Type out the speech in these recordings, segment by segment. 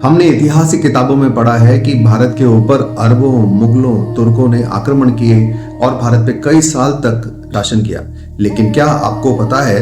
हमने इतिहास की किताबों में पढ़ा है कि भारत के ऊपर अरबों मुगलों तुर्कों ने आक्रमण किए और भारत पे कई साल तक शासन किया। लेकिन क्या आपको पता है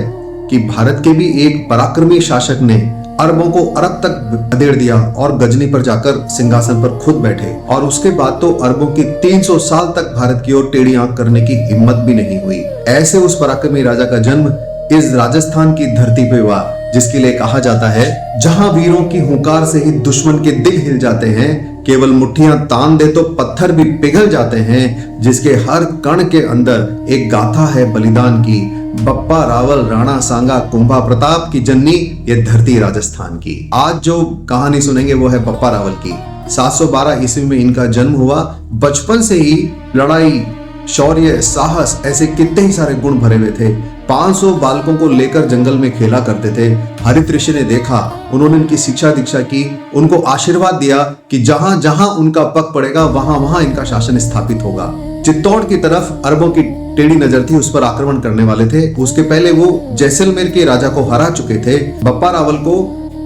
कि भारत के भी एक पराक्रमी शासक ने अरबों को अरब तक खदेड़ दिया और गजनी पर जाकर सिंहासन पर खुद बैठे, और उसके बाद तो अरबों की 300 साल तक भारत की ओर टेढ़ी आंख करने की हिम्मत भी नहीं हुई। ऐसे उस पराक्रमी राजा का जन्म इस राजस्थान की धरती पे हुआ, जिसके लिए कहा जाता है जहां वीरों की हुंकार से ही दुश्मन के दिल हिल जाते हैं, केवल मुट्ठियां तान दे तो पत्थर भी पिघल जाते हैं, जिसके हर कण के अंदर एक गाथा है बलिदान की। बप्पा रावल राणा सांगा कुंभा प्रताप की जननी ये धरती राजस्थान की। आज जो कहानी सुनेंगे वो है बप्पा रावल की। 712 ईस्वी में इनका जन्म हुआ। बचपन से ही लड़ाई, शौर्य, साहस ऐसे कितने ही सारे गुण भरे हुए थे। 500 बालकों को लेकर जंगल में खेला करते थे। हरित ऋषि ने देखा, उन्होंने उनकी शिक्षा दीक्षा की, उनको आशीर्वाद दिया कि जहां जहां उनका पग पड़ेगा वहां वहां इनका शासन स्थापित होगा। चित्तौड़ की तरफ अरबों की टेढ़ी नजर थी, उस पर आक्रमण करने वाले थे। उसके पहले वो जैसलमेर के राजा को हरा चुके थे। बप्पा रावल को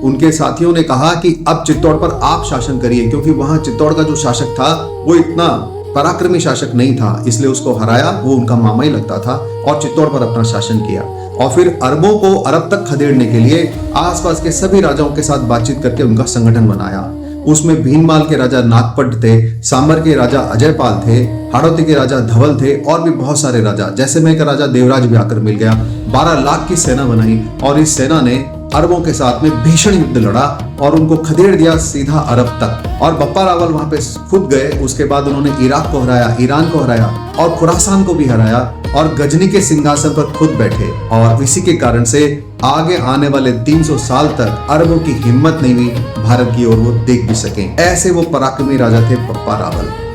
उनके साथियों ने कहा कि अब चित्तौड़ पर आप शासन करिए, क्योंकि वहां चित्तौड़ का जो शासक था वो इतना पराक्रमी शासक नहीं था, इसलिए उसको हराया। वो उनका मामा ही लगता था और चित्तौड़ पर अपना शासन किया। और फिर अरबों को अरब तक खदेड़ने के लिए आसपास के सभी राजाओं के साथ बातचीत करके उनका संगठन बनाया। उसमें भीनमाल के राजा नागपट थे, सांबर के राजा अजयपाल थे, हाड़ौती के राजा धवल थे और भी बहुत सारे राजा। जैसलमेर का राजा देवराज भी आकर मिल गया। 12 लाख की सेना बनाई और इस सेना ने अरबों के साथ में भीषण युद्ध लड़ा और उनको खदेड़ दिया सीधा अरब तक। और बप्पा रावल वहां पे खुद गए। उसके बाद उन्होंने इराक को हराया, ईरान को हराया और खुरासान को भी हराया और गजनी के सिंहासन पर खुद बैठे। और इसी के कारण से आगे आने वाले 300 साल तक अरबों की हिम्मत नहीं हुई भारत की ओर वो देख भी सके। ऐसे वो पराक्रमी राजा थे बप्पा रावल।